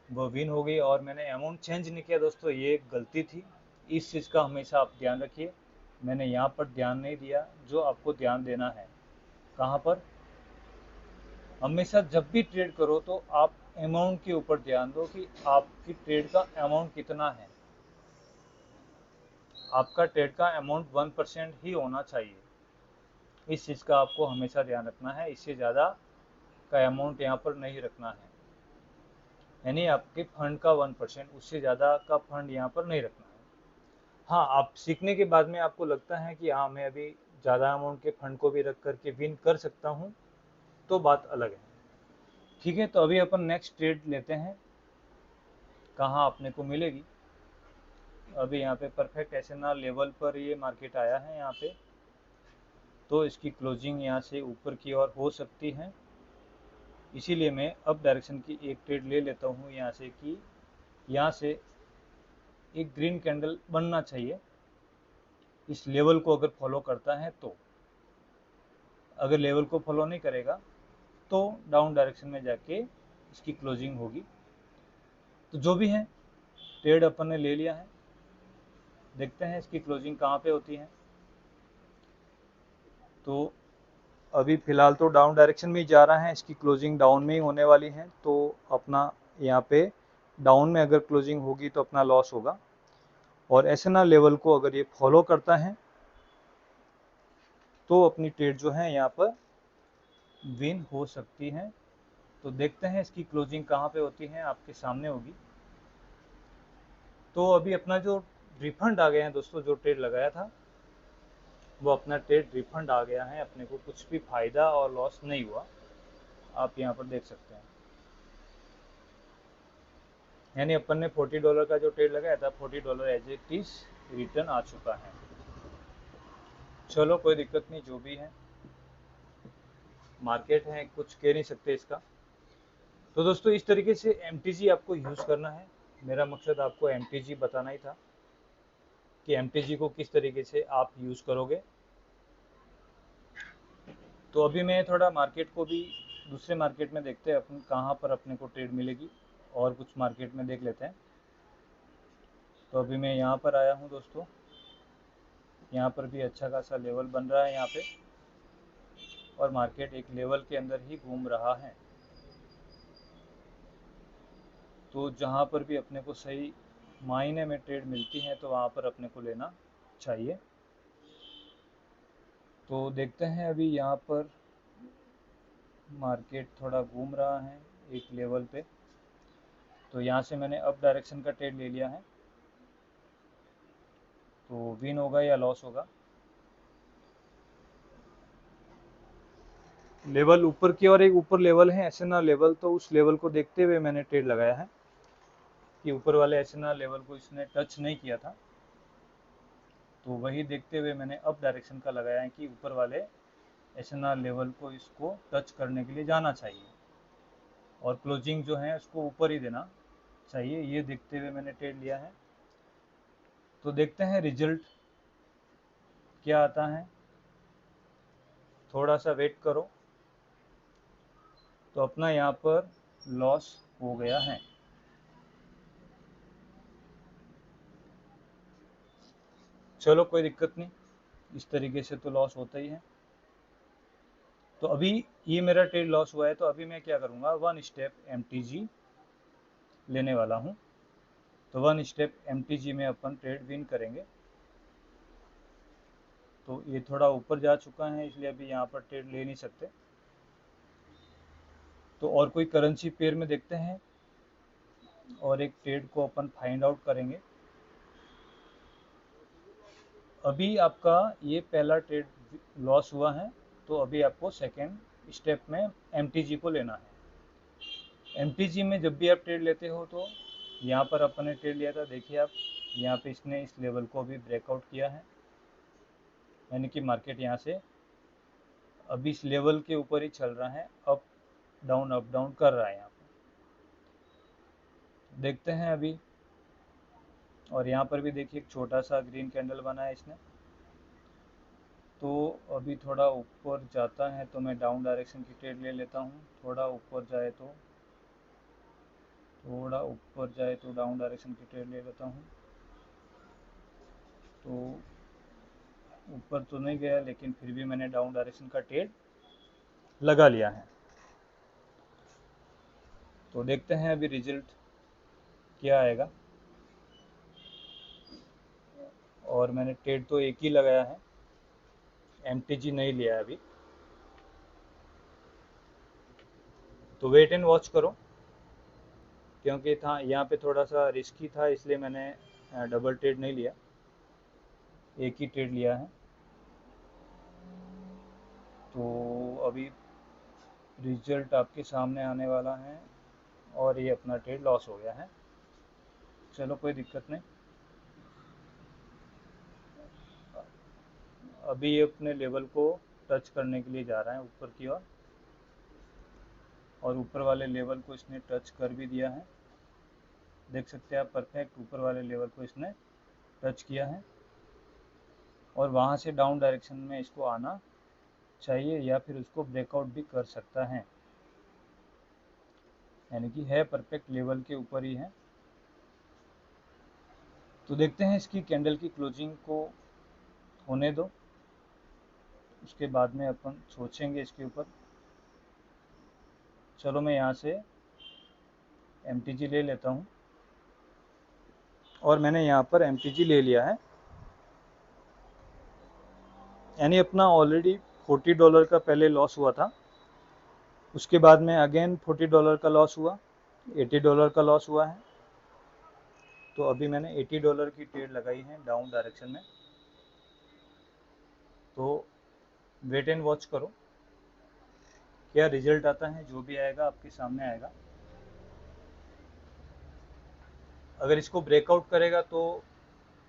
वो विन हो गई, और मैंने अमाउंट चेंज नहीं किया दोस्तों, ये एक गलती थी। इस चीज़ का हमेशा आप ध्यान रखिए। मैंने यहाँ पर ध्यान नहीं दिया जो आपको ध्यान देना है। कहाँ पर? हमेशा जब भी ट्रेड करो तो आप अमाउंट के ऊपर ध्यान दो कि आपकी ट्रेड का अमाउंट कितना है। आपका ट्रेड का अमाउंट 1% ही होना चाहिए। इस चीज़ का आपको हमेशा ध्यान रखना है, इससे ज़्यादा का अमाउंट यहाँ पर नहीं रखना है। यानी आपके फंड का 1%, उससे ज़्यादा का फंड यहाँ पर नहीं रखना है। हाँ, आप सीखने के बाद में आपको लगता है कि हाँ मैं अभी ज़्यादा अमाउंट के फंड को भी रख करके विन कर सकता हूँ, तो बात अलग है। ठीक है, तो अभी अपन नेक्स्ट ट्रेड लेते हैं, कहाँ अपने को मिलेगी। अभी यहाँ पे परफेक्ट SNR लेवल पर ये मार्केट आया है यहाँ पे, तो इसकी क्लोजिंग यहाँ से ऊपर की ओर हो सकती है। इसीलिए मैं अप डायरेक्शन की एक ट्रेड ले लेता हूँ यहाँ से, कि यहाँ से एक ग्रीन कैंडल बनना चाहिए इस लेवल को अगर फॉलो करता है तो। अगर लेवल को फॉलो नहीं करेगा तो डाउन डायरेक्शन में जाके इसकी क्लोजिंग होगी। तो जो भी है, ट्रेड अपन ने ले लिया है, देखते हैं इसकी क्लोजिंग कहाँ पे होती है। तो अभी फ़िलहाल तो डाउन डायरेक्शन में ही जा रहा है, इसकी क्लोजिंग डाउन में ही होने वाली है, तो अपना यहाँ पे डाउन में अगर क्लोजिंग होगी तो अपना लॉस होगा। और एसएनआर लेवल को अगर ये फॉलो करता है तो अपनी ट्रेड जो है यहाँ पर विन हो सकती है। तो देखते हैं इसकी क्लोजिंग कहाँ पे होती है, आपके सामने होगी। तो अभी अपना जो रिफंड आ गया है दोस्तों, जो ट्रेड लगाया था वो अपना ट्रेड रिफंड आ गया है, अपने को कुछ भी फायदा और लॉस नहीं हुआ, आप यहाँ पर देख सकते हैं। यानी अपन ने $40 का जो ट्रेड लगाया था, $40 एज इट इज रिटर्न आ चुका है। चलो कोई दिक्कत नहीं, जो भी है मार्केट है, कुछ कह नहीं सकते इसका। तो दोस्तों इस तरीके से MTG आपको यूज़ करना है। मेरा मकसद आपको MTG बताना ही था कि MTG को किस तरीके से आप यूज़ करोगे। तो अभी मैं थोड़ा मार्केट को भी दूसरे मार्केट में देखते हैं अपन कहाँ पर अपने को ट्रेड मिलेगी, और कुछ मार्केट में देख लेते हैं। तो अभी मैं यहाँ पर आया हूँ दोस्तों, यहाँ पर भी अच्छा खासा लेवल बन रहा है यहाँ पे, और मार्केट एक लेवल के अंदर ही घूम रहा है। तो जहाँ पर भी अपने को सही मायने में ट्रेड मिलती है तो वहाँ पर अपने को लेना चाहिए। तो देखते हैं अभी यहाँ पर मार्केट थोड़ा घूम रहा है एक लेवल पे। तो यहाँ से मैंने अप डायरेक्शन का ट्रेड ले लिया है, तो विन होगा या लॉस होगा। लेवल ऊपर की और एक ऊपर लेवल है एसएनआर लेवल, तो उस लेवल को देखते हुए मैंने ट्रेड लगाया है कि ऊपर वाले एसएनआर लेवल को इसने टच नहीं किया था। तो वही देखते हुए मैंने अप डायरेक्शन का लगाया है कि ऊपर वाले एसएनआर लेवल को इसको टच करने के लिए जाना चाहिए, और क्लोजिंग जो है उसको ऊपर ही देना चाहिए, ये देखते हुए मैंने ट्रेड लिया है। तो देखते हैं रिजल्ट क्या आता है, थोड़ा सा वेट करो। तो अपना यहाँ पर लॉस हो गया है। चलो कोई दिक्कत नहीं, इस तरीके से तो लॉस होता ही है। तो अभी ये मेरा ट्रेड लॉस हुआ है, तो अभी मैं क्या करूँगा, वन स्टेप MTG लेने वाला हूँ। तो वन स्टेप MTG में अपन ट्रेड विन करेंगे। तो ये थोड़ा ऊपर जा चुका है, इसलिए अभी यहाँ पर ट्रेड ले नहीं सकते। तो और कोई करेंसी पेयर में देखते हैं, और एक ट्रेड को अपन फाइंड आउट करेंगे। अभी आपका ये पहला ट्रेड लॉस हुआ है, तो अभी आपको सेकेंड स्टेप में MTG को लेना है। MTG में जब भी आप ट्रेड लेते हो तो यहाँ पर अपन ने ट्रेड लिया था, देखिए आप यहाँ पे इसने इस लेवल को अभी ब्रेकआउट किया है, यानी कि मार्केट यहाँ से अभी इस लेवल के ऊपर ही चल रहा है, अप डाउन कर रहा है यहाँ पे, देखते हैं अभी। और यहाँ पर भी देखिए एक छोटा सा ग्रीन कैंडल बना है इसने। तो अभी थोड़ा ऊपर जाता है तो मैं डाउन डायरेक्शन की ट्रेड ले लेता हूँ, थोड़ा ऊपर जाए तो डाउन डायरेक्शन की ट्रेड ले लेता हूँ। तो ऊपर तो नहीं गया, लेकिन फिर भी मैंने डाउन डायरेक्शन का ट्रेड लगा लिया है। तो देखते हैं अभी रिजल्ट क्या आएगा। और मैंने ट्रेड तो एक ही लगाया है, MTG नहीं लिया है अभी। तो वेट एंड वॉच करो, क्योंकि था यहाँ पे थोड़ा सा रिस्की था, इसलिए मैंने डबल ट्रेड नहीं लिया, एक ही ट्रेड लिया है। तो अभी रिजल्ट आपके सामने आने वाला है, और ये अपना ट्रेड लॉस हो गया है। चलो कोई दिक्कत नहीं, अभी ये अपने लेवल को टच करने के लिए जा रहा है ऊपर की ओर, और ऊपर वाले लेवल को इसने टच कर भी दिया है, देख सकते हैं आप, परफेक्ट ऊपर वाले लेवल को इसने टच किया है। और वहाँ से डाउन डायरेक्शन में इसको आना चाहिए, या फिर उसको ब्रेकआउट भी कर सकता है, यानी कि है परफेक्ट लेवल के ऊपर ही है। तो देखते हैं इसकी कैंडल की क्लोजिंग को होने दो, उसके बाद में अपन सोचेंगे इसके ऊपर। चलो मैं यहाँ से MTG ले लेता हूँ, और मैंने यहाँ पर MTG ले लिया है। यानी अपना ऑलरेडी $40 का पहले लॉस हुआ था, उसके बाद में अगेन $40 का लॉस हुआ, $80 का लॉस हुआ है। तो अभी मैंने $80 की ट्रेड लगाई है डाउन डायरेक्शन में। तो वेट एंड वॉच करो क्या रिजल्ट आता है, जो भी आएगा आपके सामने आएगा। अगर इसको ब्रेकआउट करेगा तो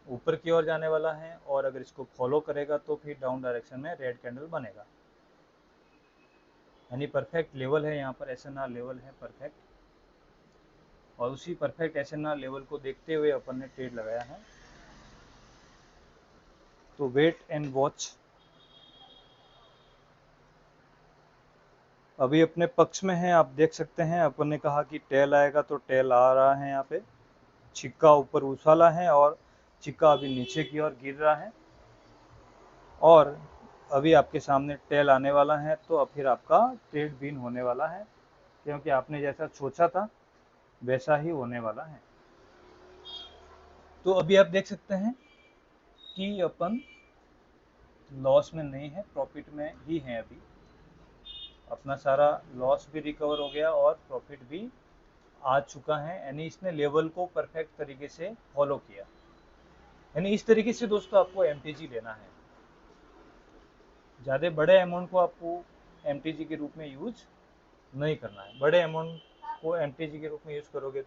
ऊपर की ओर जाने वाला है, और अगर इसको फॉलो करेगा तो फिर डाउन डायरेक्शन में रेड कैंडल बनेगा। यानी परफेक्ट लेवल है यहाँ पर, SNR लेवल है परफेक्ट, और उसी परफेक्ट SNR लेवल को देखते हुए अपन ने ट्रेड लगाया है। तो वेट एंड वॉच। अभी अपने पक्ष में है, आप देख सकते हैं अपन ने कहा कि टेल आएगा, तो टेल आ रहा है। यहाँ पे छिक्का ऊपर उछाला है और छिक्का अभी नीचे की ओर गिर रहा है, और अभी आपके सामने टेल आने वाला है। तो अब फिर आपका ट्रेड विन होने वाला है, क्योंकि आपने जैसा सोचा था वैसा ही होने वाला है। तो अभी आप देख सकते हैं कि अपन लॉस में नहीं है, प्रॉफिट में ही है। अभी अपना सारा लॉस भी रिकवर हो गया और प्रॉफिट भी आ चुका है। यानी इसने लेवल को परफेक्ट तरीके से फॉलो किया। यानी इस तरीके से दोस्तों आपको MTG लेना है। ज़्यादा बड़े अमाउंट को आपको MTG के रूप में यूज नहीं करना है। बड़े अमाउंट को MTG के रूप में यूज करोगे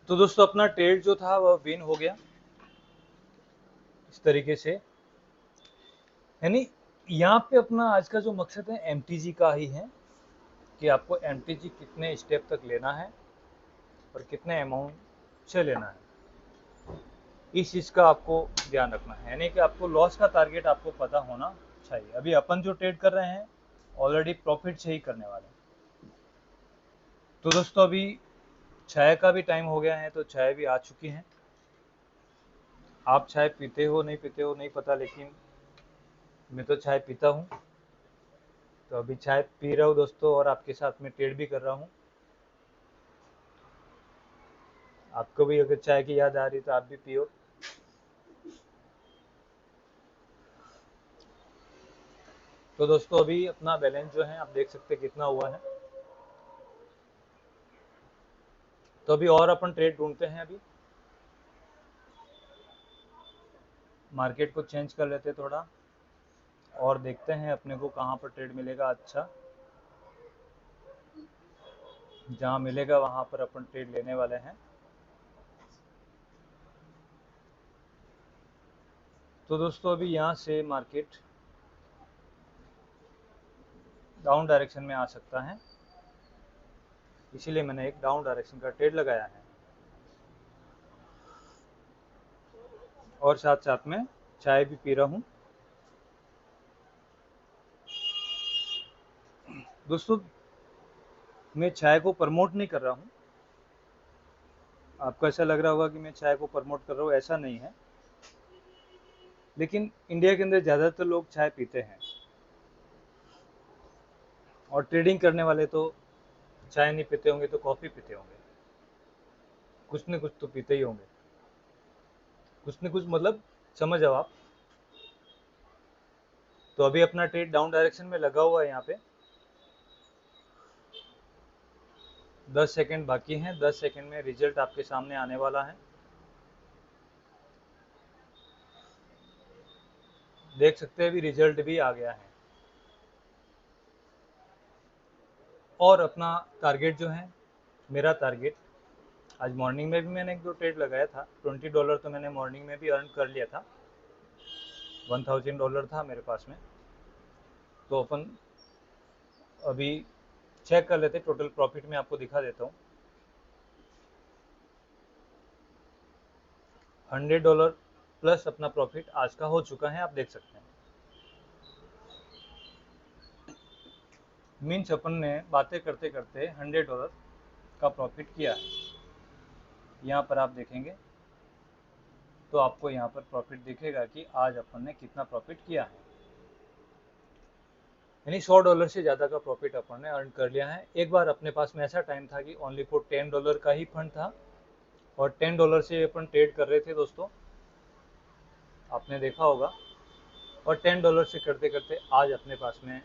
तो दोस्तों अपना ट्रेड जो था वह विन हो गया इस तरीके से। यानी यहाँ पे अपना आज का जो मकसद है MTG का ही है, कि आपको MTG कितने स्टेप तक लेना है और कितने अमाउंट से लेना है, इस चीज़ का आपको ध्यान रखना है। यानी कि आपको लॉस का टारगेट आपको पता होना चाहिए। अभी अपन जो ट्रेड कर रहे हैं ऑलरेडी प्रॉफिट से ही करने वाले हैं। तो दोस्तों अभी चाय का भी टाइम हो गया है, तो चाय भी आ चुकी है। आप चाय पीते हो नहीं पीते हो नहीं पता, लेकिन मैं तो चाय पीता हूँ। तो अभी चाय पी रहा हूँ दोस्तों, और आपके साथ में ट्रेड भी कर रहा हूँ। आपको भी अगर चाय की याद आ रही तो आप भी पियो। तो दोस्तों अभी अपना बैलेंस जो है आप देख सकते हैं कितना हुआ है। तो अभी और अपन ट्रेड ढूंढते हैं। अभी मार्केट को चेंज कर लेते थोड़ा, और देखते हैं अपने को कहाँ पर ट्रेड मिलेगा अच्छा। जहाँ मिलेगा वहाँ पर अपन ट्रेड लेने वाले हैं। तो दोस्तों अभी यहाँ से मार्केट डाउन डायरेक्शन में आ सकता है, इसीलिए मैंने एक डाउन डायरेक्शन का ट्रेड लगाया है, और साथ साथ में चाय भी पी रहा हूँ। दोस्तों मैं चाय को प्रमोट नहीं कर रहा हूँ। आपको ऐसा लग रहा होगा कि मैं चाय को प्रमोट कर रहा हूँ, ऐसा नहीं है। लेकिन इंडिया के अंदर ज़्यादातर लोग चाय पीते हैं, और ट्रेडिंग करने वाले तो चाय नहीं पीते होंगे तो कॉफ़ी पीते होंगे। कुछ न कुछ तो पीते ही होंगे, कुछ न कुछ मतलब समझ आओ आप। तो अभी अपना ट्रेड डाउन डायरेक्शन में लगा हुआ है। यहाँ पे 10 सेकंड बाकी हैं। 10 सेकंड में रिजल्ट आपके सामने आने वाला है। देख सकते हैं अभी रिजल्ट भी आ गया है। और अपना टारगेट जो है, मेरा टारगेट आज मॉर्निंग में भी मैंने एक दो ट्रेड लगाया था, $20 तो मैंने मॉर्निंग में भी अर्न कर लिया था, $1000 था मेरे पास में। तो अपन अभी चेक कर लेते, टोटल प्रॉफिट में आपको दिखा देता हूँ। $100 प्लस अपना प्रॉफिट आज का हो चुका है, आप देख सकते हैं। मीन्स अपन ने बातें करते करते $100 का प्रॉफिट किया है। यहाँ पर आप देखेंगे तो आपको यहाँ पर प्रॉफिट दिखेगा कि आज अपन ने कितना प्रॉफिट किया है, यानी $100 से ज़्यादा का प्रॉफिट अपन ने अर्न कर लिया है। एक बार अपने पास में ऐसा टाइम था कि ओनली फॉर $10 का ही फंड था और $10 से अपन ट्रेड कर रहे थे दोस्तों, आपने देखा होगा। और $10 से करते करते आज अपने पास में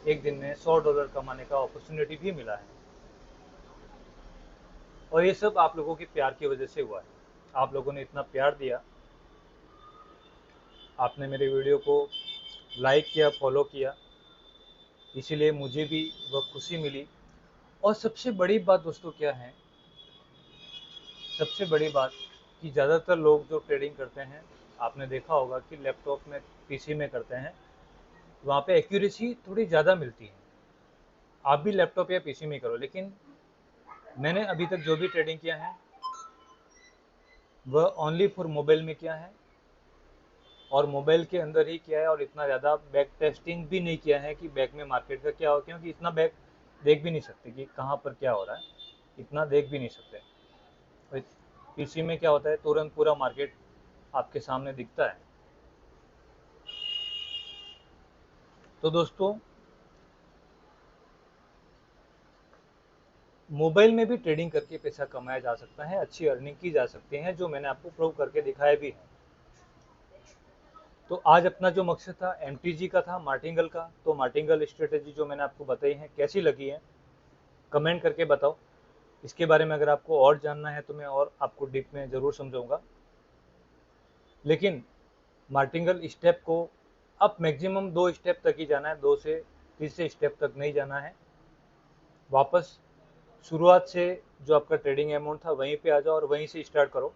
एक दिन में $100 कमाने का अपॉर्चुनिटी भी मिला है। और ये सब आप लोगों के प्यार की वजह से हुआ है। आप लोगों ने इतना प्यार दिया, आपने मेरे वीडियो को लाइक किया, फॉलो किया, इसीलिए मुझे भी वह खुशी मिली। और सबसे बड़ी बात दोस्तों क्या है, सबसे बड़ी बात कि ज़्यादातर लोग जो ट्रेडिंग करते हैं, आपने देखा होगा कि लैपटॉप में, पीसी में करते हैं, वहाँ पे एक्यूरेसी थोड़ी ज़्यादा मिलती है। आप भी लैपटॉप या पीसी में करो, लेकिन मैंने अभी तक जो भी ट्रेडिंग किया है वह ओनली फॉर मोबाइल में किया है, और मोबाइल के अंदर ही किया है। और इतना ज़्यादा बैक टेस्टिंग भी नहीं किया है कि बैक में मार्केट का क्या हो, क्योंकि इतना बैक देख भी नहीं सकते कि कहाँ पर क्या हो रहा है, इतना देख भी नहीं सकते। और पीसी में क्या होता है, तुरंत पूरा मार्केट आपके सामने दिखता है। तो दोस्तों, मोबाइल में भी ट्रेडिंग करके पैसा कमाया जा सकता है, अच्छी अर्निंग की जा सकती है, जो मैंने आपको प्रूव करके दिखाया भी है। तो आज अपना जो मकसद था एमटीजी का था, मार्टिंगल का। तो मार्टिंगल स्ट्रेटेजी जो मैंने आपको बताई है कैसी लगी है, कमेंट करके बताओ। इसके बारे में अगर आपको और जानना है तो मैं और आपको डीप में ज़रूर समझाऊंगा। लेकिन मार्टिंगल स्टेप को अब मैक्सिमम 2 स्टेप तक ही जाना है, 2 से तीसरे स्टेप तक नहीं जाना है। वापस शुरुआत से जो आपका ट्रेडिंग अमाउंट था वहीं पे आ जाओ और वहीं से स्टार्ट करो,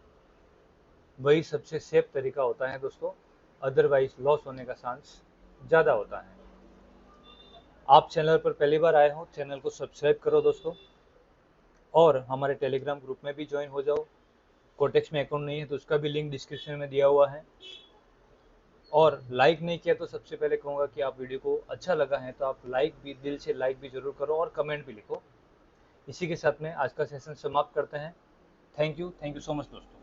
वही सबसे सेफ तरीका होता है दोस्तों। अदरवाइज लॉस होने का चांस ज़्यादा होता है। आप चैनल पर पहली बार आए हो, चैनल को सब्सक्राइब करो दोस्तों, और हमारे टेलीग्राम ग्रुप में भी ज्वाइन हो जाओ। कोटेक्स में अकाउंट नहीं है तो उसका भी लिंक डिस्क्रिप्शन में दिया हुआ है। और लाइक नहीं किया तो सबसे पहले कहूँगा कि आप वीडियो को अच्छा लगा है तो आप लाइक भी, दिल से लाइक भी ज़रूर करो और कमेंट भी लिखो। इसी के साथ में आज का सेशन समाप्त करते हैं। थैंक यू सो मच दोस्तों।